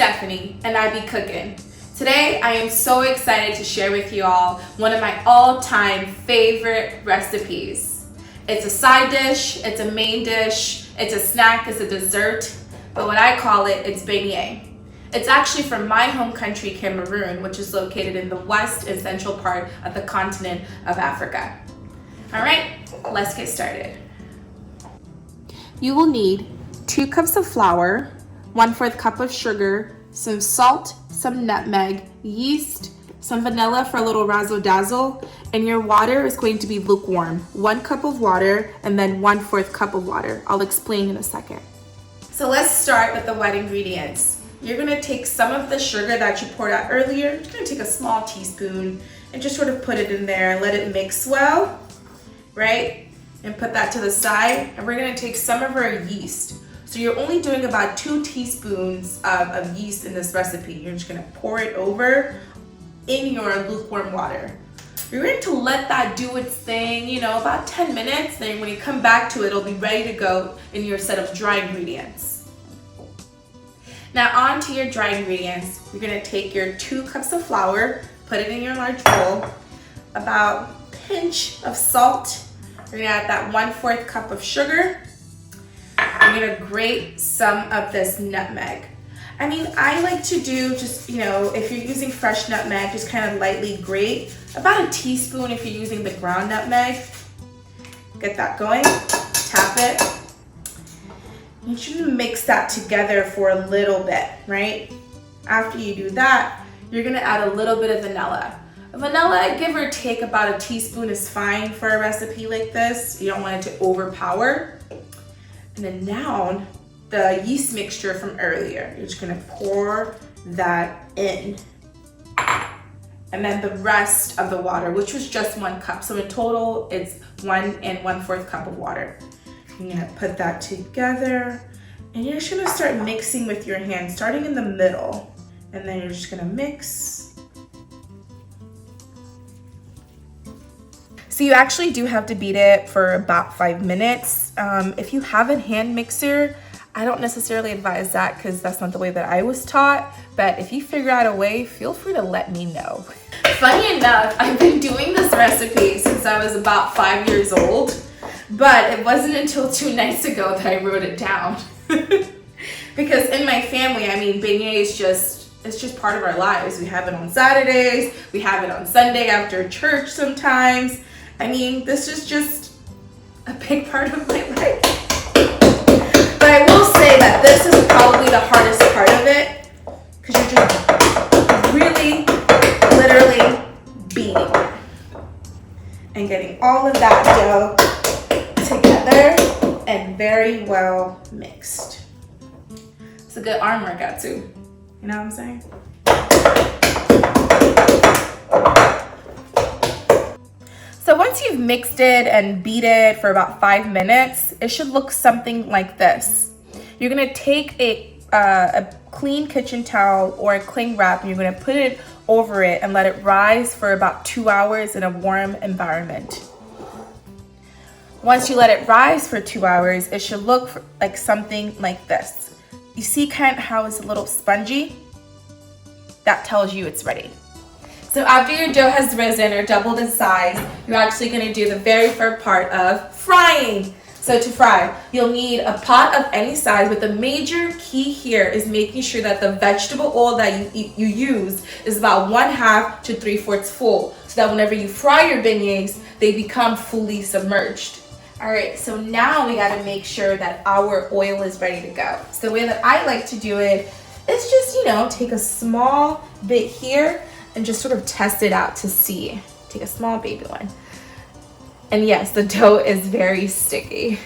Stephanie, and I be cooking. Today, I am so excited to share with you all one of my all-time favorite recipes. It's a side dish, it's a main dish, it's a snack, it's a dessert, but what I call it, it's beignet. It's actually from my home country, Cameroon, which is located in the west and central part of the continent of Africa. All right, let's get started. You will need 2 cups of flour, 1/4 cup of sugar, some salt, some nutmeg, yeast, some vanilla for a little razzle-dazzle, and your water is going to be lukewarm. 1 cup of water and then 1/4 cup of water. I'll explain in a second. So let's start with the wet ingredients. You're gonna take some of the sugar that you poured out earlier. You're gonna take a small teaspoon and just sort of put it in there and let it mix well, right? And put that to the side. And we're gonna take some of our yeast. So you're only doing about 2 teaspoons of yeast in this recipe. You're just gonna pour it over in your lukewarm water. You're going to let that do its thing, about 10 minutes. Then when you come back to it, it'll be ready to go in your set of dry ingredients. Now on to your dry ingredients. You're gonna take your 2 cups of flour, put it in your large bowl, about a pinch of salt. You're gonna add that 1/4 cup of sugar. You're gonna grate some of this nutmeg. I mean, I like to do just, if you're using fresh nutmeg, just kind of lightly grate. About a teaspoon if you're using the ground nutmeg. Get that going, tap it. You should mix that together for a little bit, right? After you do that, you're gonna add a little bit of vanilla. Vanilla, give or take about a teaspoon is fine for a recipe like this. You don't want it to overpower. And then now, the yeast mixture from earlier, you're just gonna pour that in. And then the rest of the water, which was just 1 cup. So in total, it's 1 and 1/4 cup of water. You're gonna put that together and you're just gonna start mixing with your hand, starting in the middle. And then you're just gonna mix. So you actually do have to beat it for about 5 minutes. If you have a hand mixer, I don't necessarily advise that because that's not the way that I was taught. But if you figure out a way, feel free to let me know. Funny enough, I've been doing this recipe since I was about 5 years old. But it wasn't until 2 nights ago that I wrote it down. Because in my family, beignet is just part of our lives. We have it on Saturdays, we have it on Sunday after church sometimes. This is just a big part of my life. But I will say that this is probably the hardest part of it because you're just really, literally beating it and getting all of that dough together and very well mixed. It's a good arm workout too. You know what I'm saying? So once you've mixed it and beat it for about 5 minutes, it should look something like this. You're gonna take a clean kitchen towel or a cling wrap and you're gonna put it over it and let it rise for about 2 hours in a warm environment. Once you let it rise for 2 hours, it should look like something like this. You see kind of how it's a little spongy? That tells you it's ready. So after your dough has risen or doubled in size, you're actually gonna do the very first part of frying. So to fry, you'll need a pot of any size, but the major key here is making sure that the vegetable oil that you use is about 1/2 to 3/4 full, so that whenever you fry your beignets, they become fully submerged. All right, so now we gotta make sure that our oil is ready to go. So the way that I like to do it is just, take a small bit here and just sort of test it out to see. Take a small baby one. And yes, the dough is very sticky.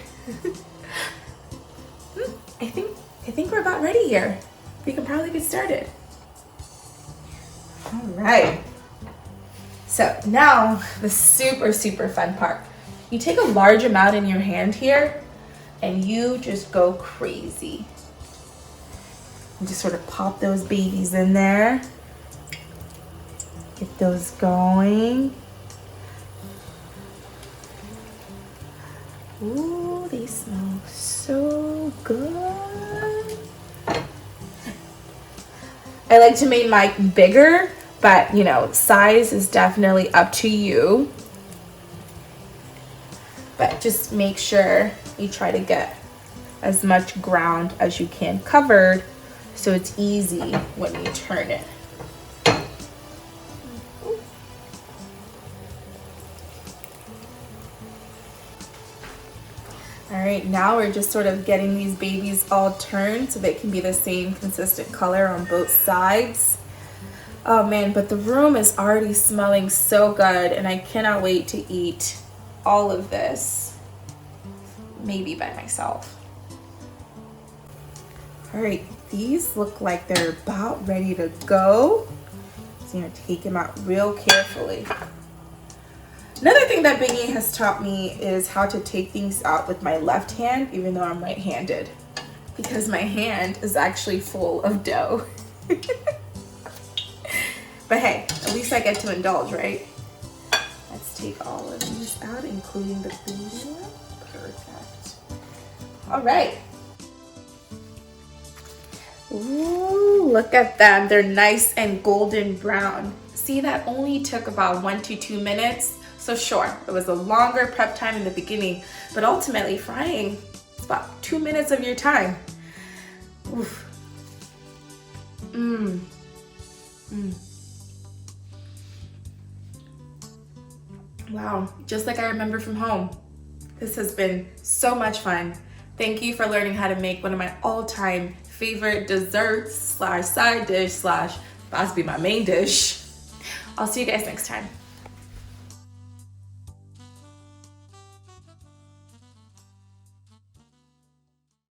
I think we're about ready here. We can probably get started. All right. So now the super, super fun part. You take a large amount in your hand here and you just go crazy. You just sort of pop those babies in there. Get those going. Ooh, they smell so good. I like to make mine bigger, but you know, size is definitely up to you. But just make sure you try to get as much ground as you can covered so it's easy when you turn it. All right, now we're just sort of getting these babies all turned so they can be the same consistent color on both sides. Oh man, but the room is already smelling so good and I cannot wait to eat all of this, maybe by myself. All right, these look like they're about ready to go. So I'm gonna take them out real carefully. Another thing that Biggie has taught me is how to take things out with my left hand, even though I'm right-handed, because my hand is actually full of dough. But hey, at least I get to indulge, right? Let's take all of these out, including the baby one. Perfect. All right. Ooh, look at them. They're nice and golden brown. See, that only took about 1 to 2 minutes. So sure, it was a longer prep time in the beginning, but ultimately frying is about 2 minutes of your time. Oof. Mmm. Mmm. Wow, just like I remember from home. This has been so much fun. Thank you for learning how to make one of my all-time favorite desserts / side dish / possibly my main dish. I'll see you guys next time.